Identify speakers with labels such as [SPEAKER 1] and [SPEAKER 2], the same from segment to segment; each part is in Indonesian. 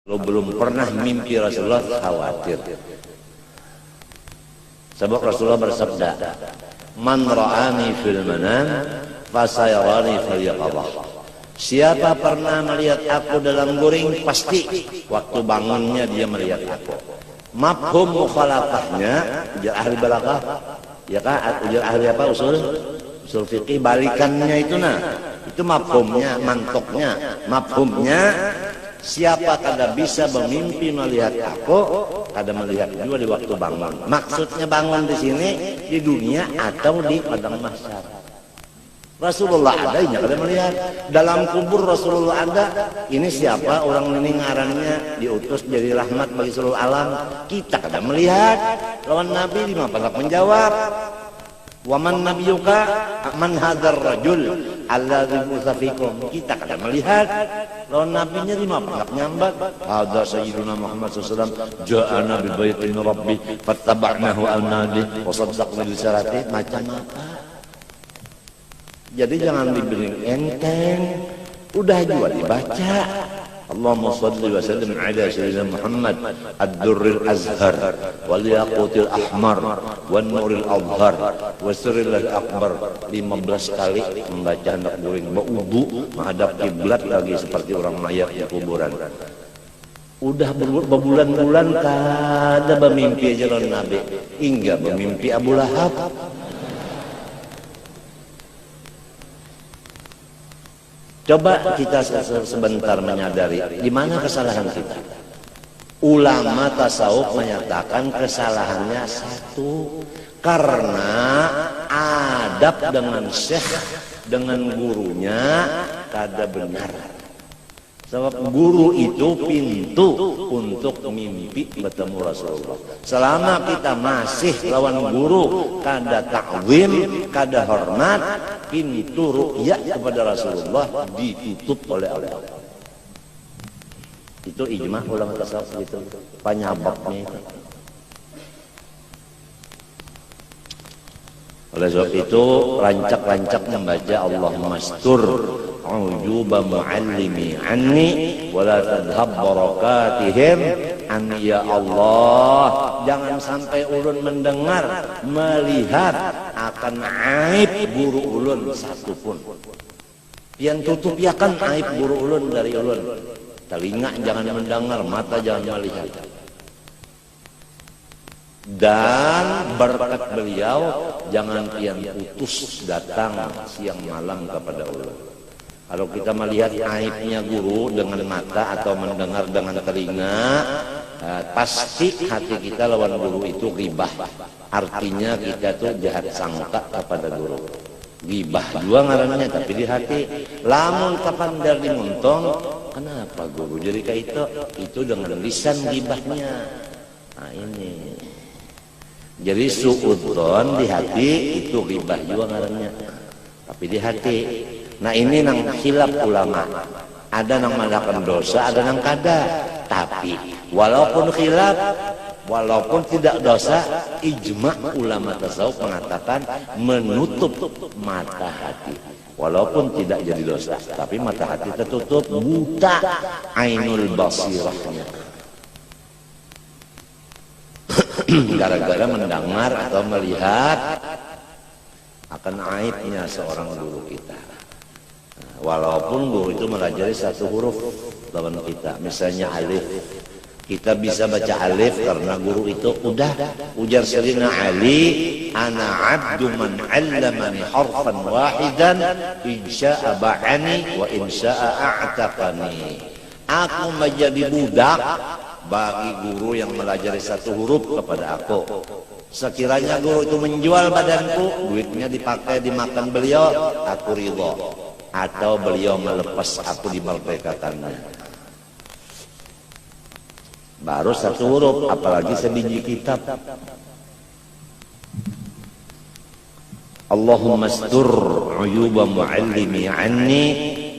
[SPEAKER 1] Kalau belum pernah mimpi Rasulullah khawatir. Sebab Rasulullah bersabda, "Man ra'ani fil manam fasayarani fil yaqظah." Siapa pernah melihat aku dalam guring, pasti waktu bangunnya dia melihat aku. Mafhum mukhalafahnya, ujar ahli balaghah, ya kan? Ujar ahli apa? Usul fikih, balikannya itu itu mafhumnya, mantoknya, mafhumnya. Siapa kada bisa bermimpi melihat aku, kada melihat juga di waktu bangun. Maksudnya bangun di sini, di dunia atau di padang mahsyar. Rasulullah ada, ini kada melihat. Dalam kubur Rasulullah ada. Ini siapa? Orang ini ngarannya diutus jadi rahmat bagi seluruh alam. Kita kada melihat. Lawan Nabi di mana menjawab. Waman nabiyuka man hadzal rajul alladzi musafikum. Kita kada melihat. Lawan nabinya di mana nyambat. Hadza sayyiduna Muhammad sallallahu alaihi wasallam ja'ana bi baitin rabbi fattaba'nahu al-nadi wa saddaqna bi syarati. Macam apa? Jadi jangan diberi enteng, udah juga dibaca. Allahumma shalli wa sallim ala sayyidina Muhammad ad-durril azhar wal yaqutil ahmar wan nuril azhar wasiril akbar. 15 kali membaca hendak guring berwudu menghadap kiblat lagi seperti orang mayat di kuburan. Udah berbulan-bulan kada bermimpi aja lawan Nabi, hingga bermimpi Abu Lahab. Coba kita sebentar menyadari di mana kesalahan kita. Ulama tasawuf menyatakan kesalahannya satu, karena adab dengan syekh, dengan gurunya kada benar. Sebab guru itu pintu untuk mimpi bertemu Rasulullah. Selama kita masih lawan guru, kada ta'zim, kada hormat, pintu ru'ya kepada Rasulullah ditutup oleh Allah. Itu ijma' ulama tasawuf gitu. Penyebabnya itu. Oleh sebab itu rancak-rancak membaca Allahumma astur ujuba muallimi anni wala tadhhab barakatihim anni ya Allah. Jangan sampai ulun mendengar, melihat akan aib guru ulun satupun. Pian tutup ya kan aib guru ulun dari ulun. Telinga jangan mendengar, mata jangan melihat. Dan berkat beliau jangan pian putus datang siang malam kepada ulun. Kalau kita melihat aibnya guru dengan mata atau mendengar dengan telinga, pasti hati kita lawan guru itu ghibah. Artinya kita tuh jahat sangka kepada guru. Ghibah juga ngarannya, tapi di hati. Lamun kapan dari muntong, kenapa guru jadi kayak itu dengan lisan ghibahnya. Nah ini. Jadi suudzon di hati itu ghibah juga ngarannya, tapi di hati. Nah ini nang khilaf ulama. Ada nang mengadakan dosa, ada nang kada. Tapi walaupun khilaf, walaupun tidak dosa, ijma' ulama tasawuf mengatakan menutup mata hati. Walaupun tidak jadi dosa, tapi mata hati tertutup, buta ainul basirahnya. Gara-gara mendengar atau melihat akan aibnya seorang guru kita. Walaupun guru itu melajari satu huruf lawan kita, misalnya alif, kita bisa baca alif karena guru itu udah ujar Sayyidina Ali, ana abdu man 'allamani harfan wahidan insya'a ba'ani wa insya'a a'taqani. Aku menjadi budak bagi guru yang melajari satu huruf kepada aku. Sekiranya guru itu menjual badanku, duitnya dipakai dimakan beliau, aku ridho. Atau beliau melepas aku dimerdekakannya. Baru satu huruf, apalagi sebiji kitab. Allahumma astur uyuba muallimi anni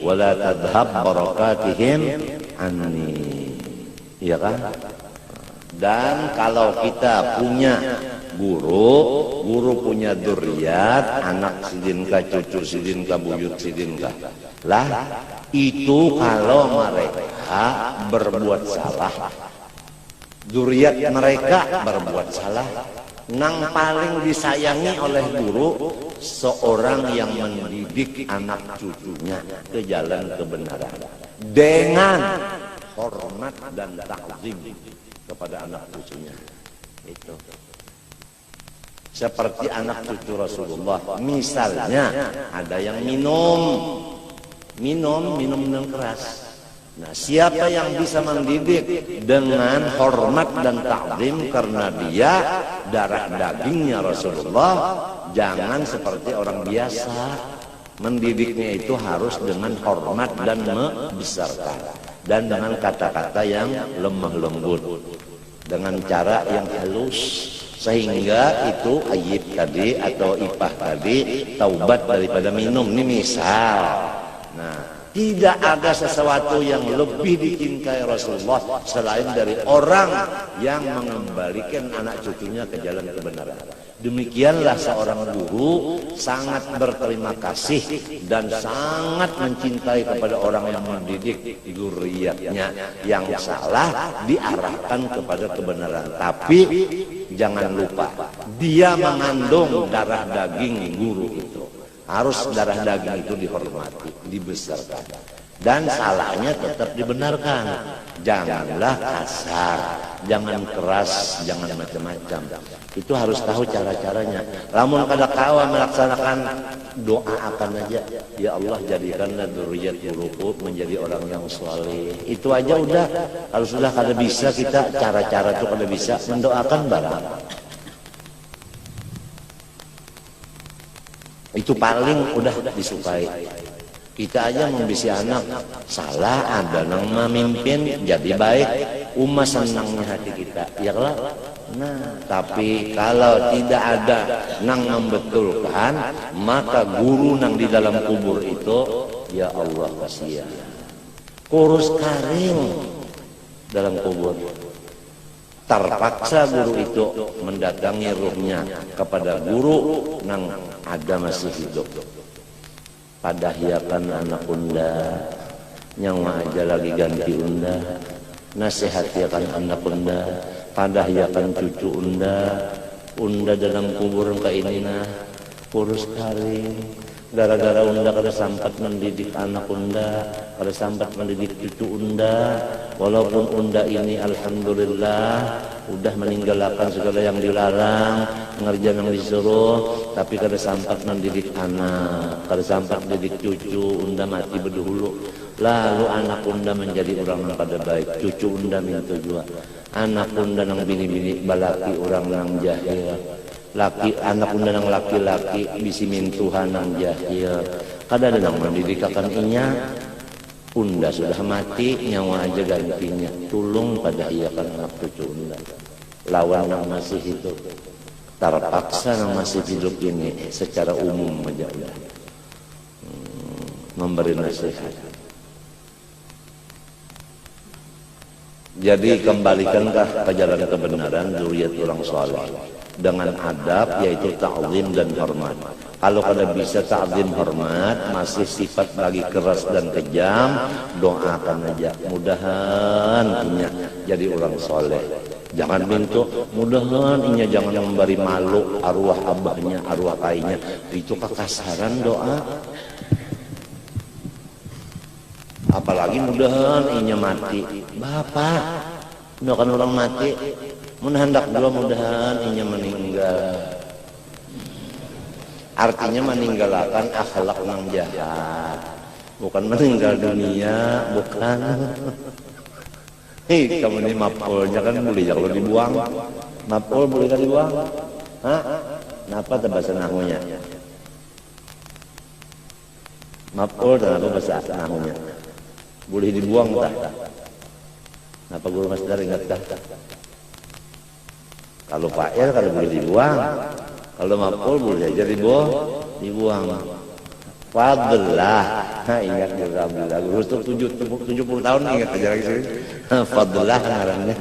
[SPEAKER 1] wala tadhhab barakatihim anni. Iya kan? Dan kalau kita punya guru punya dzurriat, anak sidinka, cucu sidinka, buyut sidinka. Lah, itu kalau mereka berbuat salah, dzurriyyat mereka berbuat salah. Nang paling disayangi oleh guru seorang yang mendidik anak cucunya ke jalan kebenaran dengan hormat dan takzim kepada anak cucunya. Itu seperti anak cucu Rasulullah, misalnya ada yang minum keras. Nah, siapa yang bisa mendidik dengan hormat dan takzim karena dia darah dagingnya Rasulullah, jangan seperti orang biasa. Mendidiknya itu harus dengan hormat dan membesarkan, dan dengan kata-kata yang lemah lembut, dengan cara yang halus, sehingga itu Ayyib tadi atau Ipah tadi taubat daripada minum. Ini misal. Nah, tidak ada sesuatu yang lebih dicintai Rasulullah selain dari orang yang mengembalikan anak cucunya ke jalan kebenaran. Demikianlah seorang guru sangat berterima kasih dan sangat mencintai kepada orang yang mendidik dzurriyyatnya yang salah diarahkan kepada kebenaran. Tapi jangan lupa, dia mengandung darah daging guru itu. Harus darah daging itu dihormati, dibesarkan, dan salahnya tetap dibenarkan. Janganlah kasar, jangan keras, jangan macam-macam. Itu harus tahu cara-caranya. Lamun kada kawa melaksanakan, doakan aja, ya Allah jadikanlah dzurriyyat guruku menjadi orang yang saleh. Itu aja udah. Kalau sudah kada bisa kita cara-cara itu kada bisa, mendoakan barang. Itu paling udah disukai. Kita aja membisi anak salah, ada nang memimpin jadi baik, senangnya hati kita, ya lah. Nah, tapi kalau tidak ada nang membetulkan, maka guru nang di dalam kubur itu, ya Allah kasihan, kurus karing dalam kubur. Terpaksa guru itu mendatangi ruhnya kepada guru nang ada masih hidup. Padahiakan anak unda, nyawa aja lagi ganti unda. Nasihatiakan anak unda, padahiakan cucu unda. Unda dalam kubur ke ini nah kurus karing. Gara-gara unda kada sempat mendidik anak unda, kada sempat mendidik cucu unda. Walaupun unda ini alhamdulillah udah meninggalkan segala yang dilarang, ngerjain yang disuruh, tapi kada sempat mendidik anak, kada sempat mendidik cucu. Unda mati berdahulu, lalu anak unda menjadi orang yang kada baik, cucu unda minta juga. Anak unda nang bini-bini balaki orang nang jahil, laki anak unda nang laki-laki bisi mintuhan nang jahil. Kada ada nang mendidik akan inya. Unda sudah mati, nyawa aja gantinya. Tulung pada iakan anak cucu unda. Lawan yang masih hidup, terpaksa yang masih hidup ini secara umum aja udah memberi nasihat. Jadi kembalikanlah ke jalan kebenaran dzurriyyat orang saleh dengan adab, yaitu ta'zim dan hormat. Kalau kada bisa ta'zim hormat, masih sifat lagi keras dan kejam, doakan aja, mudahan inya jadi orang soleh. Jangan minta, mudahan inya jangan memberi malu arwah abahnya, arwah kainya. Itu kekasaran doa. Apalagi mudahan inya mati. Bapak, doakan orang mati, hendak dua mudahan inya meninggal. Artinya meninggalkan akhlak yang jahat, bukan meninggal dunia, bukan. Hei, kamu ini mapolnya kan boleh kalau dibuang, mapol boleh kan dibuang? Hah? Kenapa bahasa nahunya? Mapol dan apa bahasa nahunya? Boleh dibuang tak? Kenapa guru masdar ingat tak? Kalau fa'il kalau boleh dibuang. Kalau maf'ul boleh aja dibuang. Fadlah. Nah, ingat juga Alhamdulillah. Guru 70 tahun ingat aja lagi sini. Fadlah ngarannya.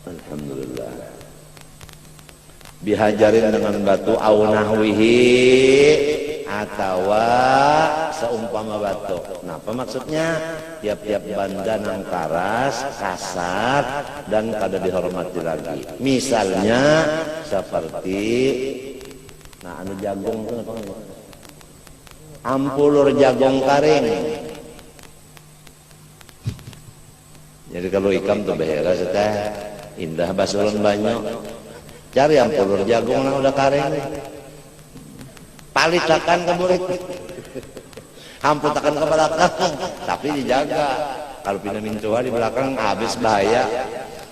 [SPEAKER 1] Alhamdulillah. Dihajarin dengan batu au nahwihi atau seumpama batuk. Nah, apa maksudnya? Tiap-tiap banda nang karas, kasar, dan kada dihormati lagi. Misalnya seperti, nah anu jagung itu apa? Ampulur jagung karing. Jadi kalau ikam tuh behera seteh indah basulun banyak. Cari ampulur jagung nang udah karing. Palitakan ke murid, hamputakan ke belakang, tapi dijaga. Kalau pindah mintuha di belakang habis bahaya.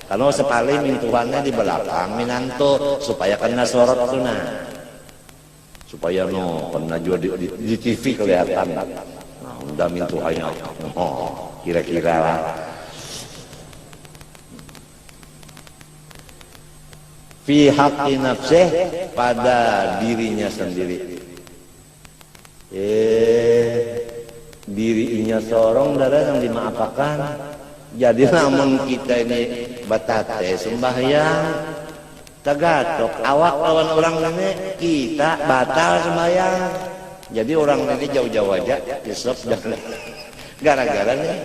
[SPEAKER 1] Kalau sepali mintuhannya di belakang minanto supaya kena sorot tuna, supaya kena juga di TV kelihatan. Nah, udah mintuhannya, kira-kira lah. Fi haqqi nafsih, pada dirinya sendiri. Dirinya seorang darah yang dimaafkan. Jadi namun kita ini batate sembahyang tagatok awak lawan orang ini kita batal sembahyang. Jadi orang ini jauh-jauh aja isop jangan gara-gara nih.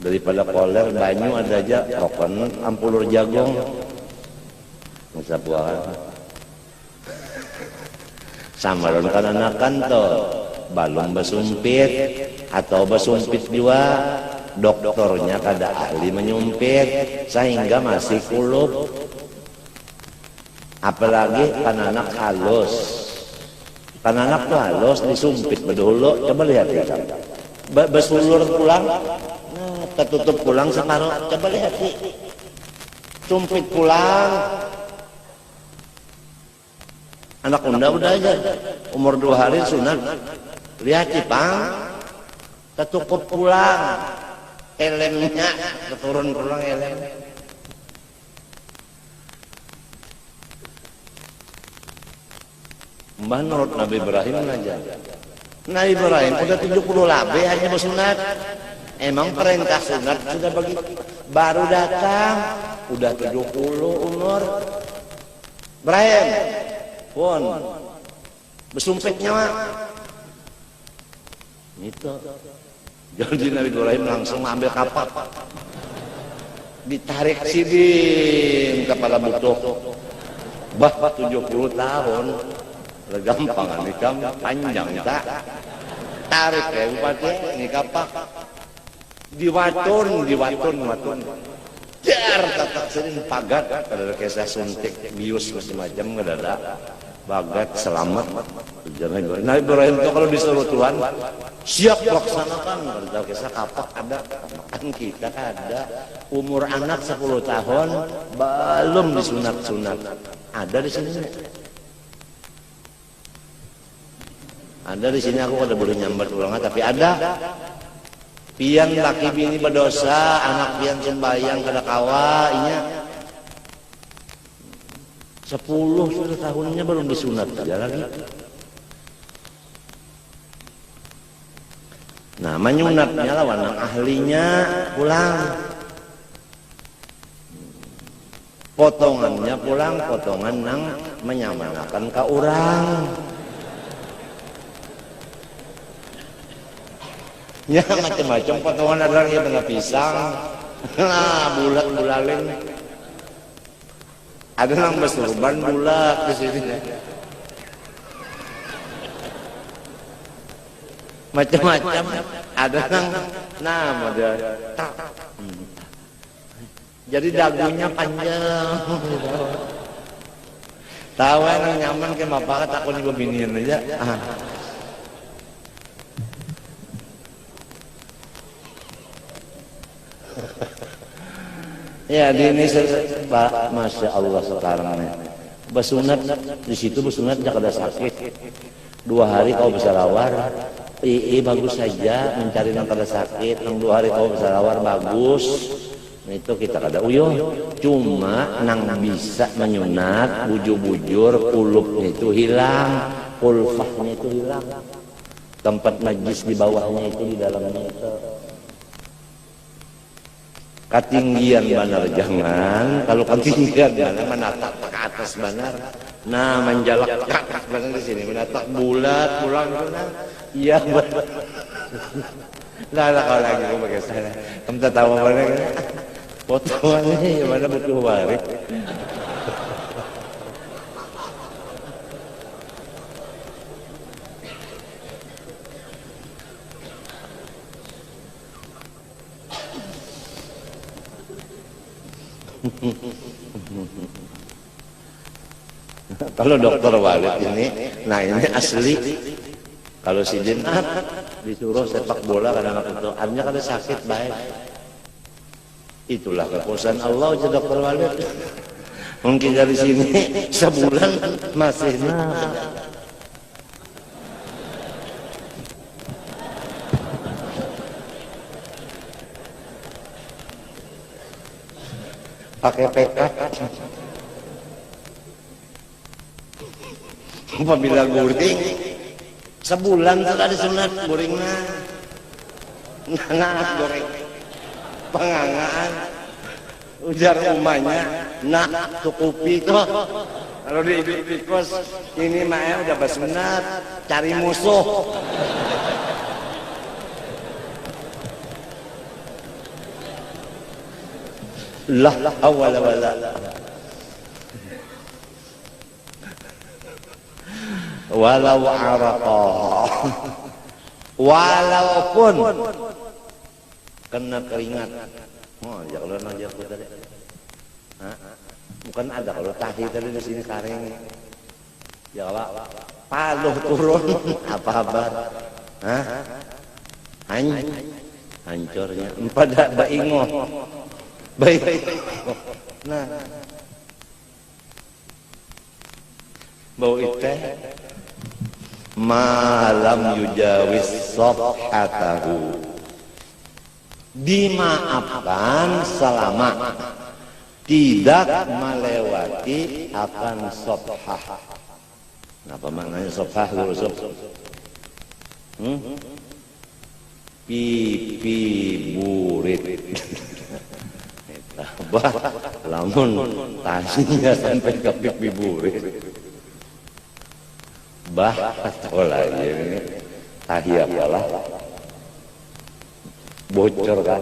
[SPEAKER 1] Daripada koler banyu ada aja rokon ampulur jagung. Masa buahan sama ron kananakan to balong basumpit atau basumpit juga dokternya kada ahli menyumpit sehingga masih kulup, apalagi kananak halus. Kananak tuh halus disumpit bedolo, coba lihat ya besulur pulang, nah, ketutup pulang separuh, coba lihat sih sumpit pulang. Anak unda udah aja umur 2 hari sunat. Lihat Cipang ketukup pulang elemnya keturun pulang elem. Menurut Nabi Ibrahim aja. Nabi Ibrahim udah 70 lebih hanya bersunat. Emang perintah sunat sudah begitu. Baru datang udah 70 umur. Ibrahim pun besumpitnya mah itu. Jadi Nabi Ibrahim langsung ambil kapak, ditarik sidin kepala butuh. Bah 70 tahun udah gampang nikam panjang tak tarik ya bupati ini kapak diwatun jar tatak sering pagat ada kisah suntik bius macam-macam nggak ada bagat selamat. Nabi Ibrahim itu kalau disuruh Tuhan siap laksanakan. Kalau kisah kapak ada, kan kita ada umur anak 10 tahun belum disunat-sunat. Ada di sini. Ada di sini aku kada boleh nyambat ulangan tapi ada. Pian laki bini berdosa, anak pian sembahyang kada kawa inya. 10 sudah tahunnya belum disunat aja lagi. Nah, menyunatnya lawan yang ahlinya pulang. Potongannya pulang, potongan nang menyamanakan ke orang. Ya macam-macam potongan ada yang tengah pisang. Nah, bulat-bulalin. Ada yang bersurban bulat di sini. Macam-macam. Ada yang model. Jadi dagunya panjang. Tahu yang nyaman ke bapak takut nih binian aja. Ya di ini masya Allah sekarang nih. Bersunat di situ bersunat jangan ada sakit. 2 hari kau bisa lawar, bagus saja mencari yang kada sakit. 2 hari kau bisa lawar bagus. Itu kita kada uyuh. Cuma nang bisa menyunat bujur-bujur kulupnya itu hilang, kulfahnya itu hilang. Tempat najis di bawahnya itu di dalamnya itu. Ketinggian benar jangan, kalau ketinggian benar menatap ke atas benar. Nah, menjalak ke atas benar di sini, menatap bulat, pulang benar. Iya benar. Lah kalau lagi gue pakai sana, kamu tahu mana kan? Fotonya mana butuh waris. Kalau dokter Walid ini, nah ini asli. Kalau si Jinat disuruh sepak bola kadang-kadang itu, artinya kada sakit baik. Itulah kekuasaan Allah aja dokter Walid. Mungkin dari sini sebulan masih pakai PK. Apabila guring sebulan sudah disunat guringnya, nah goreng pengangaan ujar umahnya, nak cukupi tuh kalau di kos ini mah udah bersunat cari musuh. Lah awal wala walau araqah, walaupun kena keringat. Oh, ya kalau nang aku tadi. Bukan ada kalau tahi tadi di sini karing. Ya Allah, paluh turun apa kabar? Hancurnya. Pada baingo. Baik. Nah. Bau itu malam yujawis sofhatahu, dimaafkan selama tidak melewati akan sofhah. Apa maknanya sofhah? Pipi burit. Bah, lamun tanya sampai ke pipi burit. Bah, olah ini tahi apalah bocor kan?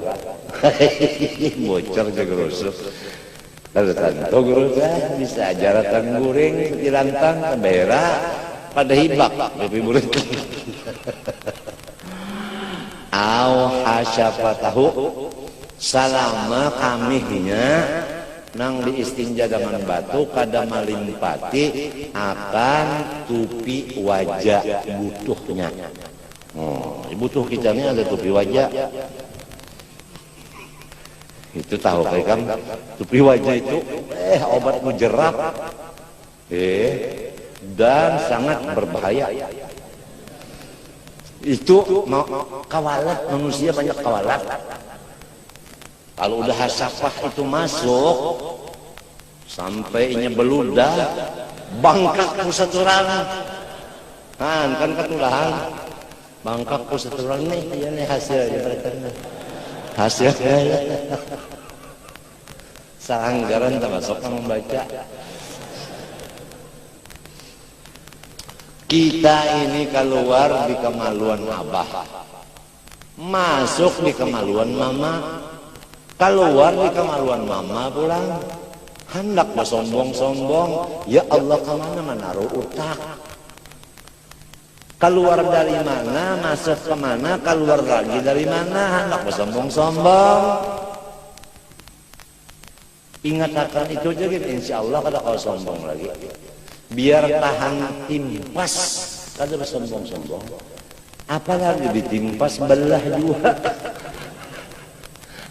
[SPEAKER 1] Bocor juga rusuk. Lalu tanto guru bisa ajaratan guring setilantang kebera pada hibak lebih burit. Au hasyafatahu salama kaminya nang diistinja dengan batu kada malimpati akan tupi wajah butuhnya. Butuh kita ini ada tupi wajah. Itu tahu kan? Tupi wajah itu obat mujarab. Dan sangat berbahaya. Itu kawalat, manusia banyak kawalat. Kalau udah hasafah itu masuk sampai ini beludah bangkak pusat orang kan ketulahan bangkak pusat orang nih hasilnya hasilnya seanggaran termasuk membaca. Kita ini keluar di kemaluan abah, masuk di kemaluan mama, keluar di kemaluan mama pulang. Hendak bersombong-sombong, ya Allah kemana menaruh utak. Keluar dari mana, masuk kemana, keluar lagi dari mana, hendak bersombong-sombong. Ingat akan itu aja gitu, insya Allah kada kau sombong lagi. Biar tahan timpas, kada bersombong-sombong. Apalagi ditimpas belah juga.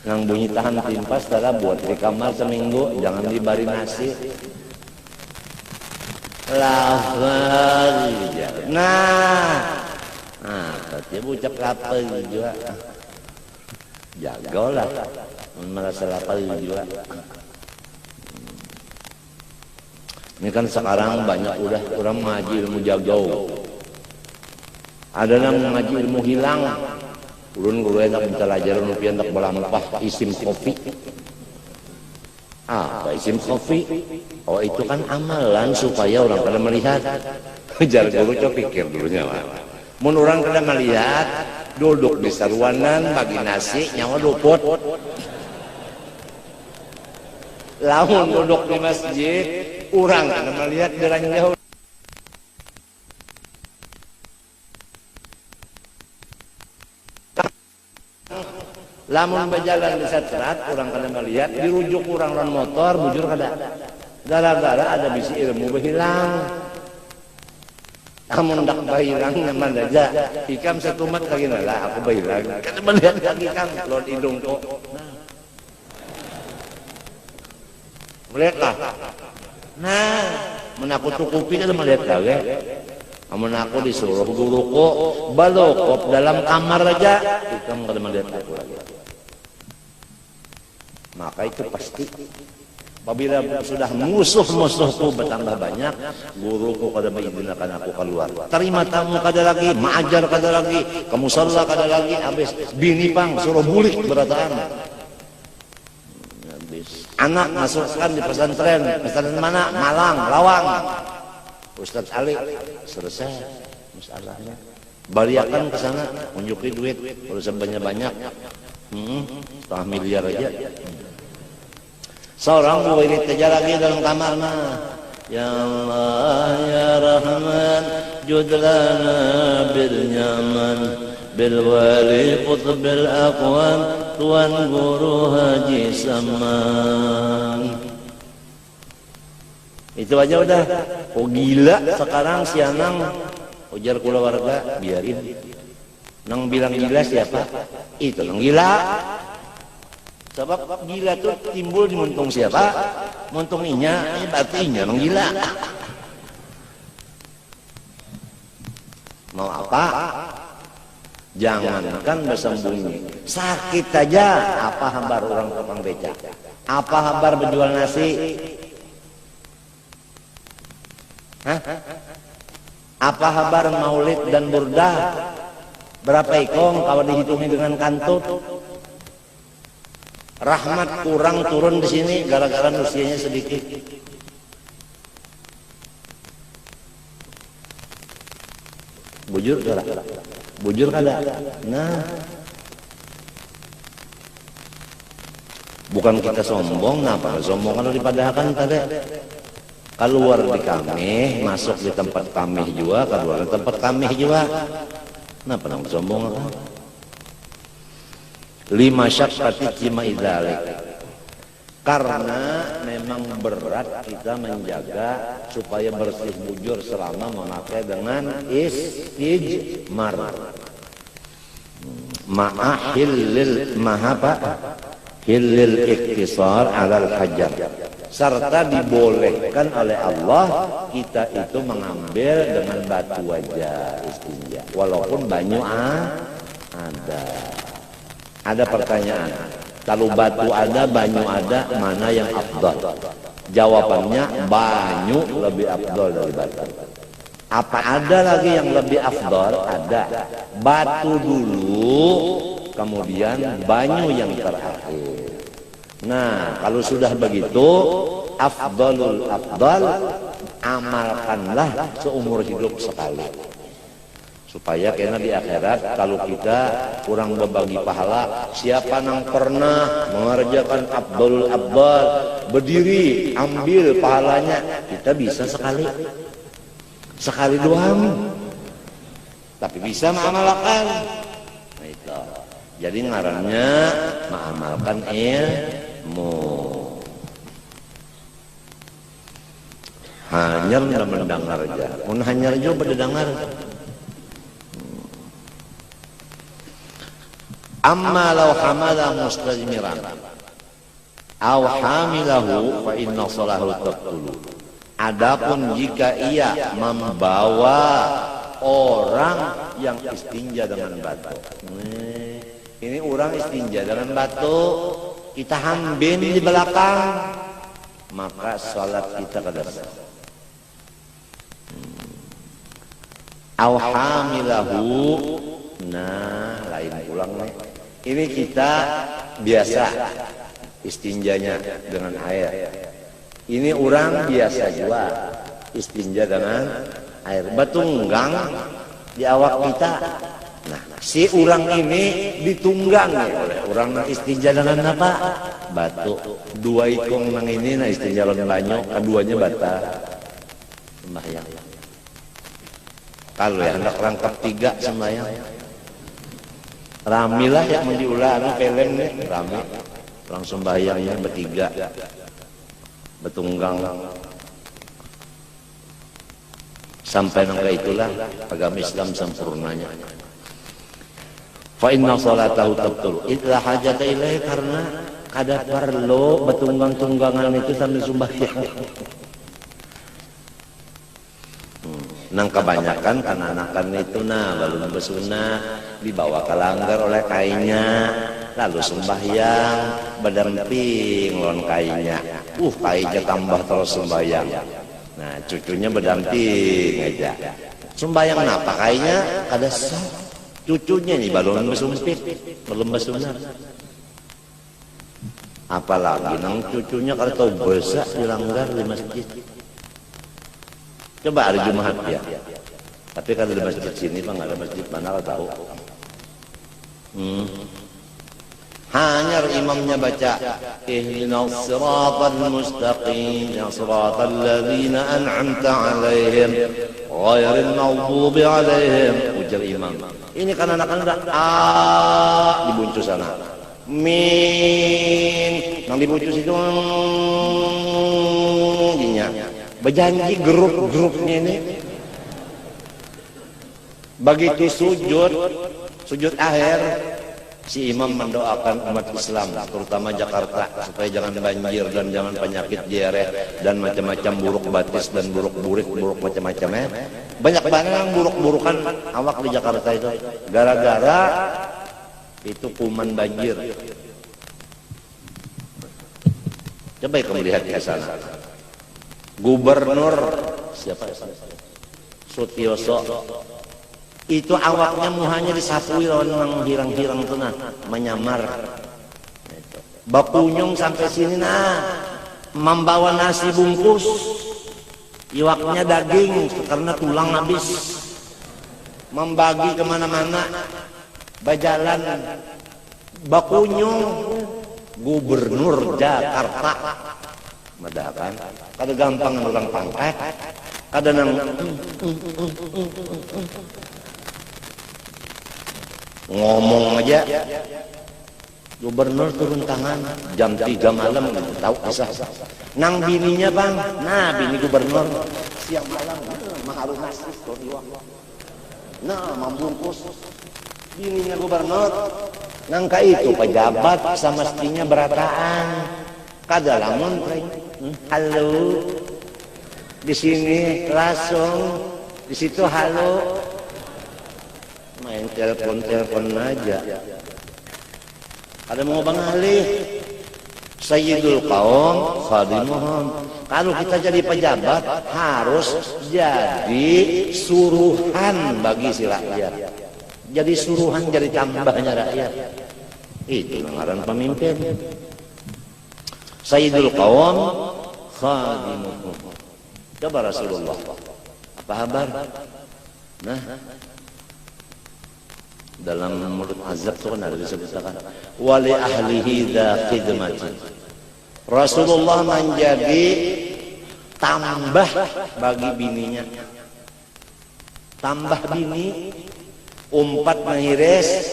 [SPEAKER 1] Nang bunyi tahan timpas adalah buat di kamar seminggu, jangan dibari nasi. Lapar nah tapi ucap lapar juga. Jagalah merasa lapar juga. Ini kan sekarang banyak udah orang mengaji ilmu jagau. Ada yang mengaji ilmu hilang. Ulun guru enak minta lajaran rupiah hendak melampah isim kopi. Apa isim kopi? Oh itu kan amalan supaya orang pada melihat. Jar guru coba pikir dulunya mah. Mun orang pada melihat duduk di saruanan bagi nasi nyawa luput. Lamun duduk di masjid orang pada melihat derang jauh. Lamun berjalan di satrat, orang kada melihat, dirujuk orang lan motor, bujur kada. Gara-gara ada bisi ilmu berhilang. Amun dak berhilang nyaman aja. Ikam setumat lagi lah, aku berhilang. Kada melihat lagi kang, lord hidung kok. Melihatlah. Nah, menaku tukupi kada melihat lagi. Amun aku disuruh guruku balokop dalam kamar aja, ikam kada melihat aku lagi. Maka itu pasti apabila sudah musuh-musuhku bertambah banyak, guruku kada mengizinkan aku keluar. Terima tamu kada lagi, mengajar kada lagi, ke musala kada lagi, habis bini pang suruh bulik berataan. Habis anak masukkan di pesantren mana? Malang, Lawang. Ustadz Ali selesai masalahnya. Baliakan ke sana, unjuki duit, urusan banyak-banyak. Setengah miliar aja. Seorang murid aja lagi dalam kamar mah. Ya Allah ya Rahman judlana bil nyaman bil wali qutbil aqwan tuan guru Haji Saman. Itu aja udah. Oh gila sekarang si Anang ujar kula warga biarin. Nang bilang gila siapa? Itu nang gila. Sebab gila tuh timbul di muntung siapa? Muntung inya, berarti inya nang gila. Mau apa? Jangankan bersembunyi. Sakit aja apa hambar orang tukang beca? Apa hambar berjual nasi? Hah? Apa kabar maulid dan burdah? Berapa ikong kalau dihitungi dengan kantut? Rahmat kurang turun di sini gara-gara usianya sedikit. Bujur kada? Bujur kada? Nah, bukan kita sombong, napa? Sombong kalau dipadahkan tadi. Keluar di kami, masuk di tempat kami juga, keluar di tempat kami juga. Kenapa nang sombong kan? Lima syakkati cima idzalik. Karena memang berat kita menjaga supaya bersih bujur selama memakai dengan istijmar. Ma'ahillil mahapa hillil iktisar alal hajar. Serta dibolehkan oleh Allah kita itu mengambil dengan batu aja istinja. Walaupun banyu ada pertanyaan. Kalau batu ada, banyu ada, mana yang afdal? Jawabannya banyu lebih afdal dari batu. Apa ada lagi yang lebih afdal? Ada. Batu dulu, kemudian banyu yang terakhir. Nah, kalau sudah begitu, afdalul afdal, amalkanlah seumur hidup sekali. Supaya kena di akhirat, kalau kita kurang berbagi pahala, siapa yang pernah mengerjakan afdalul afdal, berdiri, ambil pahalanya, kita bisa sekali. Sekali doang. Tapi bisa mengamalkan. Nah, itu. Jadi ngarannya mengamalkan hanyar dan mendengar aja. Mun hanyar juga berdengar. Amma law hamala mustajmiran aw hamilahu fa inna salahu tabtulu. Adapun jika ia membawa orang yang istinja dengan batu. Ini orang istinja dengan batu, kita hambin di belakang, maka salat kita kada sah. au hamilahu. Nah, lain pulang nih. Ini kita biasa istinjanya dengan air. Ini orang biasa juga istinja dengan air. Batunggang di awak kita. Nah, si orang ini ditunggang oleh orang yang istinja dengan apa? Batu. Dua ikong nang ini nah istinja dengan banyu, keduanya bata. Sembahyang. Kalau ya hendak rangkap 3 sembahyang. Ramilah yang diulang film nih, rame. Langsung sembahyangnya bertiga. Betunggang. Sampai nangka itulah agama Islam sempurnanya. Fa inna salatahu tabtul idza hajata ilaihi, karena kada perlu betunggang-tunggangan itu sambil sembahyang. Nang kebanyakan kan anakan itu balun besunah dibawa ke langgar oleh kainnya, lalu sembahyang berdamping lawan kainnya. Kainnya tambah terus sembahyang. Nah, cucunya berdamping aja. Sembahyang apa kainnya kada sah. Cucunya nih balon besumpit, belum besunah. Apalagi nang cucunya kada tahu besak di langgar di masjid. Coba hari Jumat ya. Tapi kan di masjid sini Bang, ada masjid mana kalau tahu. Hanya imamnya baca ihdinas siratal mustaqim siratal ladzina an'amta 'alaihim ghairil maghdubi alaihim, ujar imam. Ini kan anak-anak dibuncu sana. Min nang dibuncu situ ginya. Berjanji grup-grupnya ini begitu sujud akhir, si imam mendoakan umat Islam terutama Jakarta supaya jangan banjir dan jangan penyakit diare dan macam-macam buruk batis dan buruk macam-macamnya. Banyak banget yang buruk-burukan awak di Jakarta itu gara-gara itu kuman banjir. Coba kamu lihat ke sana. Gubernur siapa? Sutioso. Itu awaknya muhanya disapui lawan hirang-hirang itu menyamar. Bakunyung sampai sini membawa nasi bungkus. Iwaknya daging karena tulang habis. Membagi kemana-mana. Bajalan. Bakunyung Gubernur Jakarta. Madakan kada gampang orang pangkat, kada nang ngomong aja. Gubernur turun tangan jam 3 malam, tahu asah. Nang bininya Bang, bini gubernur siang malam maharu nasi membungkus. Bininya gubernur nangka itu pejabat semestinya berataan. Kada lamun halo di sini langsung, di situ halo, main telepon aja. Ada mau Bang Ali, Sayyidul Qaum khadimuhum. Kalau kita jadi pejabat harus jadi suruhan bagi si rakyat. Jadi suruhan, jadi tambahnya rakyat. Itu ngaran pemimpin. Sayyidul Qaum khadimuhum. Coba Rasulullah apa kabar? Nah, dalam mulut azab itu kan ada disebutkan wali ahlihi dza khidmati. Rasulullah menjadi tambah bagi bininya. Tambah bini, umpat mengiris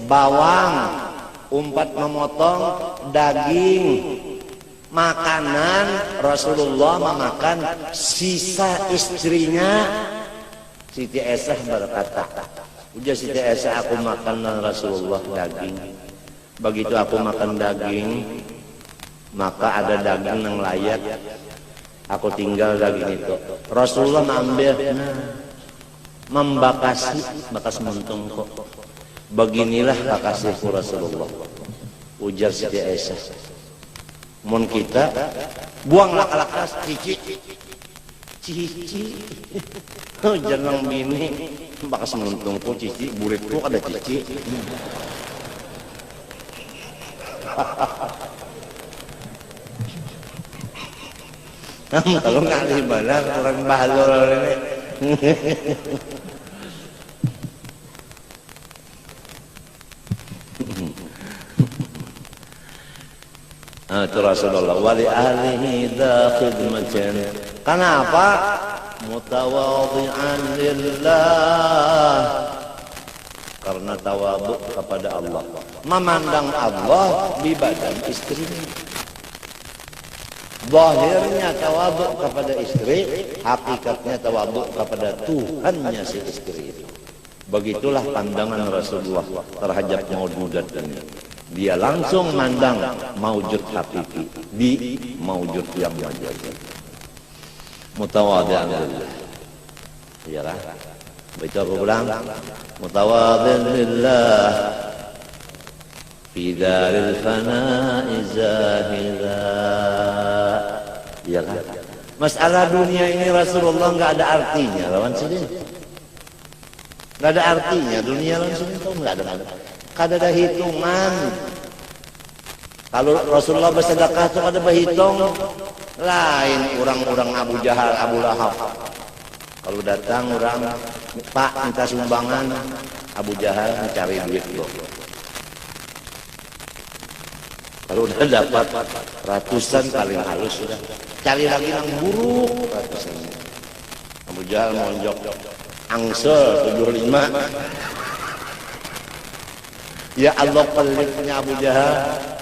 [SPEAKER 1] bawang, umpat memotong daging. Makanan Rasulullah memakan sisa istrinya. Siti Aisyah berkata, ujar Siti Aisyah, aku makan Rasulullah daging. Begitu aku makan daging, maka ada daging yang layak. Aku tinggal daging itu. Rasulullah mengambil, membakasi, bakas muntung kok. Beginilah kakasihku Rasulullah. Ujar Siti Aisyah. Mun kita buang laka-laka cici Cici. Oh, jeneng bini bakas menuntungku cici, buritku ada cici. Kalau nggak di mana orang bahalul ini. Itu Rasulullah wali ahlihi da khidmatin. Kenapa? Mutawadhi'an lillah. Karena tawadhu kepada Allah. Memandang Allah di badan istrinya. Zahirnya tawadhu kepada istri, hakikatnya tawadhu kepada Tuhannya si istri itu. Begitulah pandangan Rasulullah terhadap maujudat ini. Dia langsung mandang maujud hakiki di maujud yang majaz. Mutawadhi'an lillah. Iyalah. Baca aku ulang. Mutawadhi'an lillah. Fi daril fana'i zahida. Iyalah. Masalah dunia ini Rasulullah enggak ada artinya lawan sini. Enggak ada artinya dunia langsung itu enggak ada. Kada ada hitungan. Kalau Rasulullah bersedekah itu ada berhitung. Lain orang-orang Abu Jahal, Abu Lahab. Kalau datang orang, Pak minta sumbangan, Abu Jahal mencari duit loh. Kalau udah dapat ratusan paling halus sudah. Cari lagi yang buruk ratusan. Abu Jahal monjok angsel 75. Ya Allah peliknya Abu Jahal.